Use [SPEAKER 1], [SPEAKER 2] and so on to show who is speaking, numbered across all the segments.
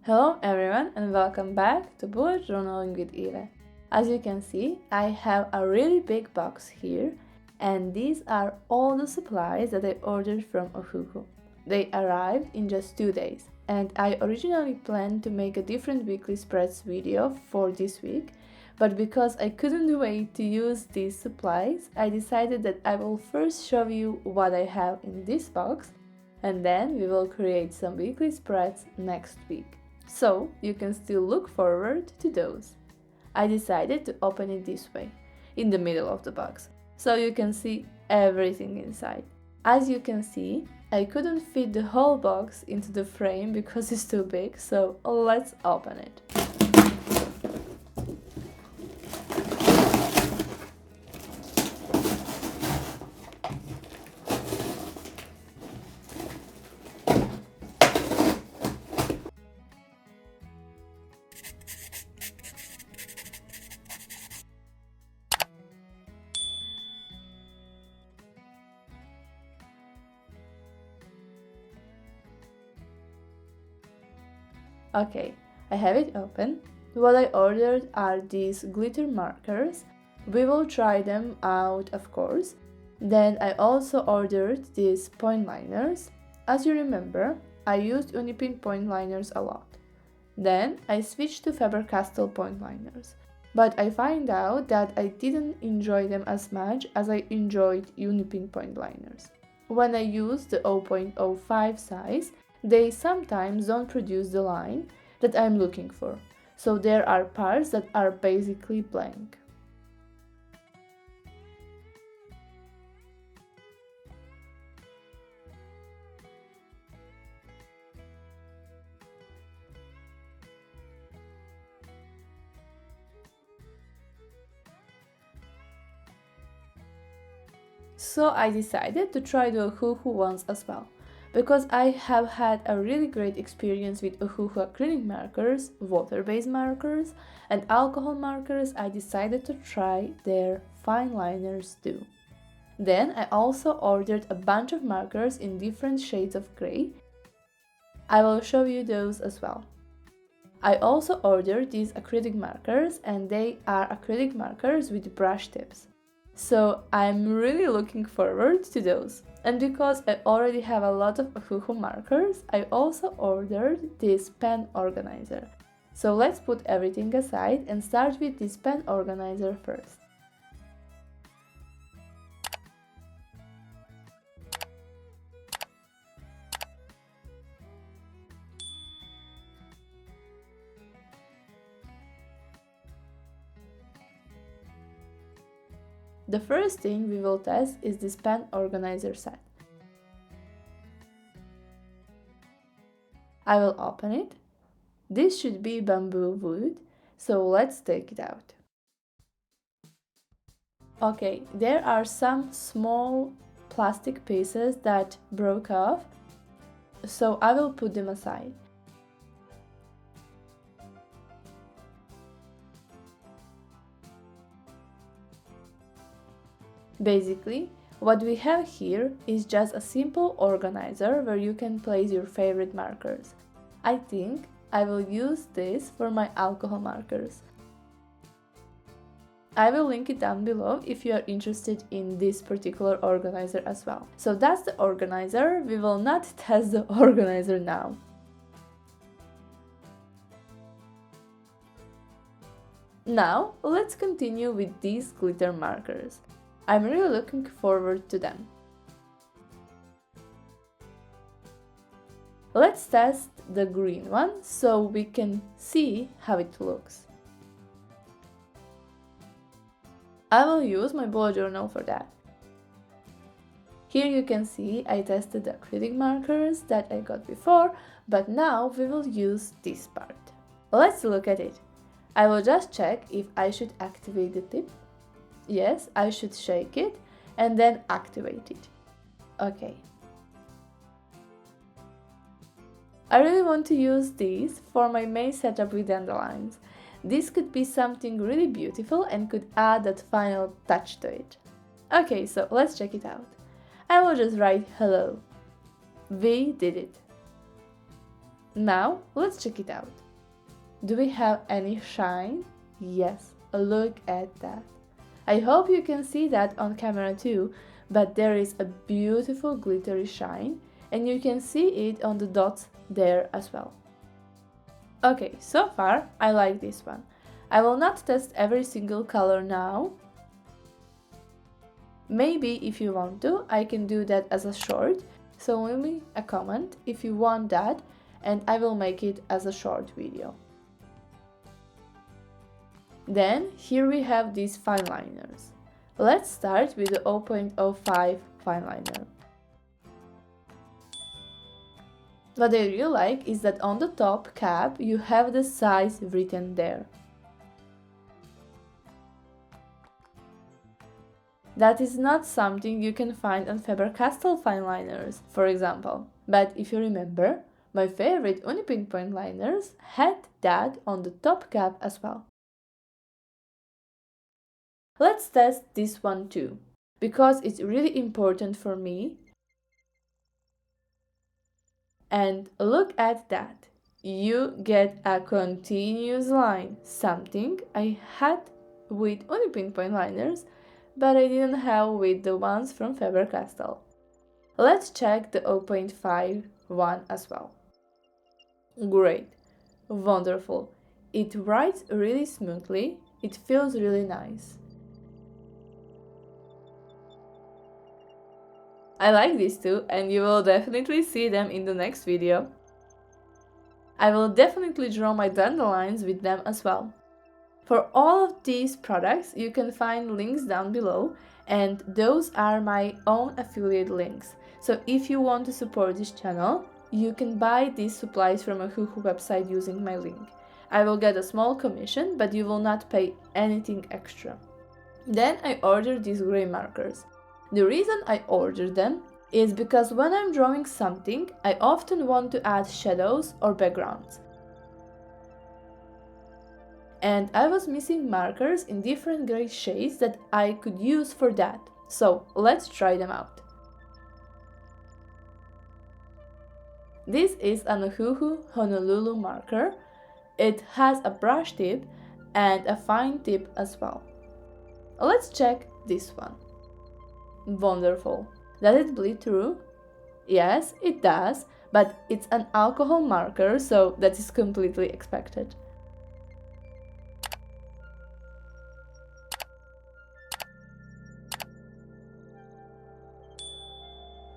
[SPEAKER 1] Hello everyone and welcome back to Bullet Journaling with Eva. As you can see, I have a really big box here and these are all the supplies that I ordered from Ohuhu. They arrived in just 2 days and I originally planned to make a different weekly spreads video for this week, but because I couldn't wait to use these supplies, I decided that I will first show you what I have in this box and then we will create some weekly spreads next week. So you can still look forward to those. I decided to open it this way, in the middle of the box, so you can see everything inside. As you can see, I couldn't fit the whole box into the frame because it's too big, so let's open it. Okay, I have it open. What I ordered are these glitter markers. We will try them out, of course. Then I also ordered these point liners. As you remember, I used Unipin point liners a lot. Then I switched to Faber-Castell point liners. But I find out that I didn't enjoy them as much as I enjoyed Unipin point liners. When I use the 0.05 size, they sometimes don't produce the line that I'm looking for, so there are parts that are basically blank. So I decided to try the Ohuhu ones as well. Because I have had a really great experience with Ohuhu acrylic markers, water-based markers, and alcohol markers, I decided to try their fine liners too. Then I also ordered a bunch of markers in different shades of grey. I will show you those as well. I also ordered these acrylic markers and they are acrylic markers with brush tips. So I'm really looking forward to those. And because I already have a lot of Ohuhu markers, I also ordered this pen organizer. So let's put everything aside and start with this pen organizer first. The first thing we will test is this pen organizer set. I will open it. This should be bamboo wood, so let's take it out. Okay, there are some small plastic pieces that broke off, so I will put them aside. Basically, what we have here is just a simple organizer where you can place your favorite markers. I think I will use this for my alcohol markers. I will link it down below if you are interested in this particular organizer as well. So that's the organizer. We will not test the organizer now. Now, let's continue with these glitter markers. I'm really looking forward to them. Let's test the green one so we can see how it looks. I will use my bullet journal for that. Here you can see I tested the acrylic markers that I got before, but now we will use this part. Let's look at it. I will just check if I should activate the tip. Yes, I should shake it and then activate it. Okay. I really want to use these for my main setup with dandelions. This could be something really beautiful and could add that final touch to it. Okay, so let's check it out. I will just write hello. We did it. Now, let's check it out. Do we have any shine? Yes, look at that. I hope you can see that on camera too, but there is a beautiful glittery shine, and you can see it on the dots there as well. Okay, so far I like this one. I will not test every single color now. Maybe if you want to, I can do that as a short, so leave me a comment if you want that, and I will make it as a short video. Then here we have these fine liners. Let's start with the 0.05 fine liner. What I really like is that on the top cap you have the size written there. That is not something you can find on Faber-Castell fine liners, for example. But if you remember, my favorite Unipinpoint liners had that on the top cap as well. Let's test this one too, because it's really important for me. And look at that. You get a continuous line, something I had with Unipinpoint liners, but I didn't have with the ones from Faber-Castell. Let's check the 0.5 one as well. Great, wonderful. It writes really smoothly, it feels really nice. I like these two, and you will definitely see them in the next video. I will definitely draw my dandelions with them as well. For all of these products, you can find links down below, and those are my own affiliate links. So if you want to support this channel, you can buy these supplies from a Ohuhu website using my link. I will get a small commission, but you will not pay anything extra. Then I ordered these gray markers. The reason I ordered them is because when I'm drawing something, I often want to add shadows or backgrounds. And I was missing markers in different gray shades that I could use for that. So let's try them out. This is an Ohuhu Honolulu marker. It has a brush tip and a fine tip as well. Let's check this one. Wonderful. Does it bleed through? Yes, it does, but it's an alcohol marker, so that is completely expected.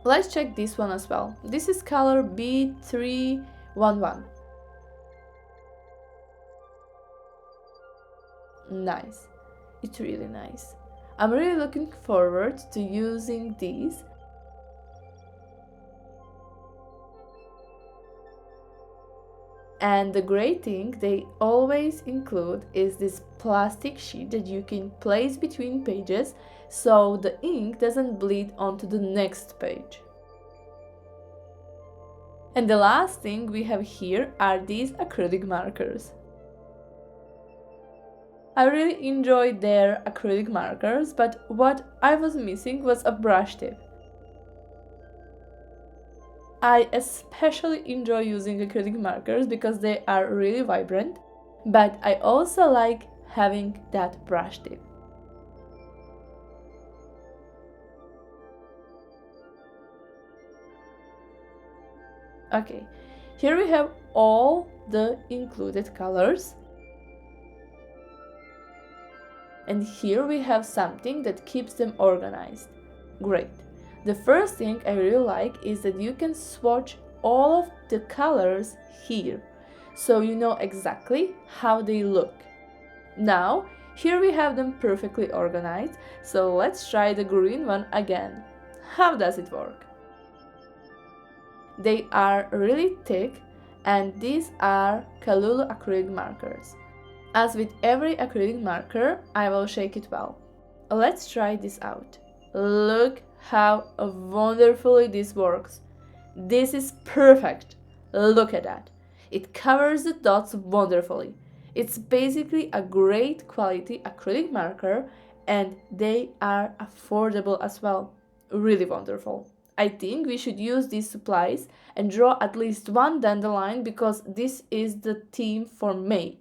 [SPEAKER 1] Let's check this one as well. This is color B311. Nice. It's really nice. I'm really looking forward to using these. And the great thing they always include is this plastic sheet that you can place between pages so the ink doesn't bleed onto the next page. And the last thing we have here are these acrylic markers. I really enjoyed their acrylic markers, but what I was missing was a brush tip. I especially enjoy using acrylic markers because they are really vibrant, but I also like having that brush tip. Okay, here we have all the included colors. And here we have something that keeps them organized. Great. The first thing I really like is that you can swatch all of the colors here, so you know exactly how they look. Now, here we have them perfectly organized, so let's try the green one again. How does it work? They are really thick, and these are Kalulu acrylic markers. As with every acrylic marker, I will shake it well. Let's try this out. Look how wonderfully this works. This is perfect. Look at that. It covers the dots wonderfully. It's basically a great quality acrylic marker, and they are affordable as well. Really wonderful. I think we should use these supplies and draw at least one dandelion because this is the theme for May.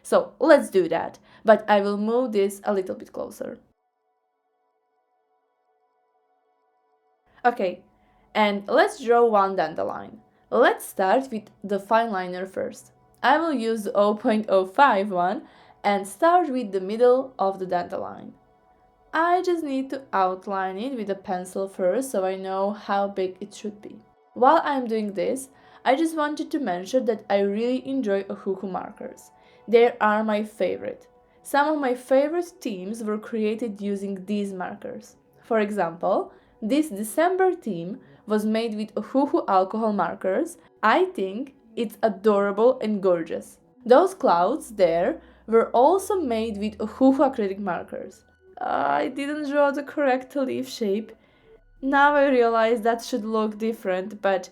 [SPEAKER 1] So let's do that, but I will move this a little bit closer. Okay, and let's draw one dandelion. Let's start with the fine liner first. I will use the 0.05 one and start with the middle of the dandelion. I just need to outline it with a pencil first so I know how big it should be. While I'm doing this, I just wanted to mention that I really enjoy Ohuhu markers. They are my favorite. Some of my favorite themes were created using these markers. For example, this December theme was made with Ohuhu alcohol markers. I think it's adorable and gorgeous. Those clouds there were also made with Ohuhu acrylic markers. I didn't draw the correct leaf shape. Now I realize that should look different, but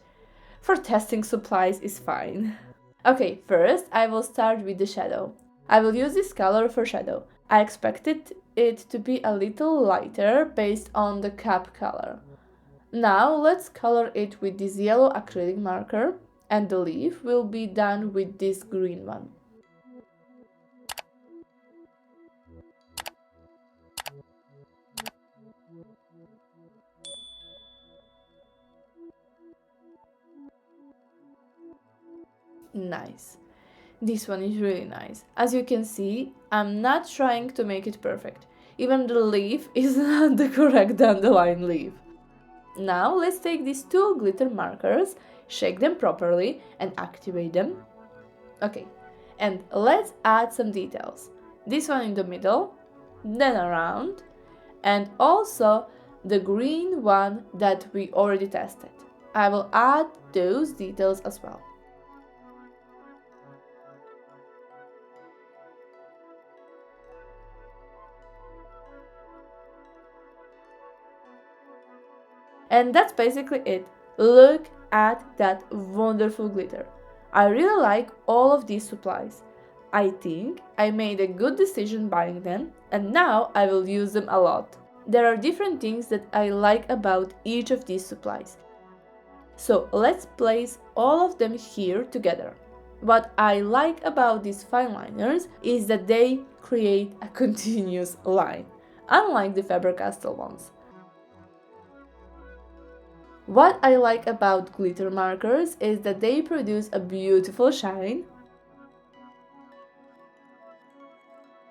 [SPEAKER 1] for testing supplies is fine. Okay, first I will start with the shadow. I will use this color for shadow. I expected it to be a little lighter based on the cap color. Now let's color it with this yellow acrylic marker, and the leaf will be done with this green one. Nice. This one is really nice. As you can see, I'm not trying to make it perfect. Even the leaf is not the correct dandelion leaf. Now let's take these two glitter markers, shake them properly and activate them. Okay, and let's add some details. This one in the middle, then around, and also the green one that we already tested. I will add those details as well. And that's basically it. Look at that wonderful glitter. I really like all of these supplies. I think I made a good decision buying them, and now I will use them a lot. There are different things that I like about each of these supplies. So let's place all of them here together. What I like about these fine liners is that they create a continuous line, unlike the Faber-Castell ones. What I like about glitter markers is that they produce a beautiful shine.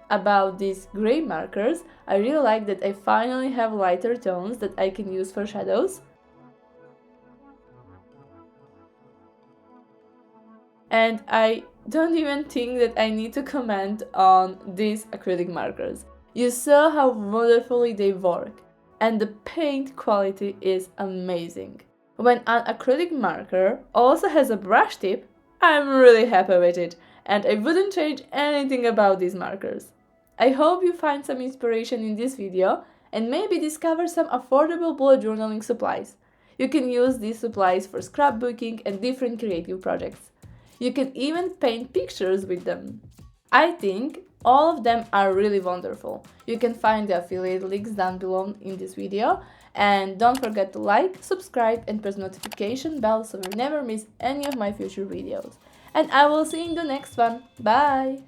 [SPEAKER 1] About these gray markers, I really like that I finally have lighter tones that I can use for shadows. And I don't even think that I need to comment on these acrylic markers. You saw how wonderfully they work. And the paint quality is amazing. When an acrylic marker also has a brush tip, I'm really happy with it, and I wouldn't change anything about these markers. I hope you find some inspiration in this video and maybe discover some affordable bullet journaling supplies. You can use these supplies for scrapbooking and different creative projects. You can even paint pictures with them. I think all of them are really wonderful. You can find the affiliate links down below in this video. And don't forget to like, subscribe and press notification bell so you never miss any of my future videos. And I will see you in the next one. Bye!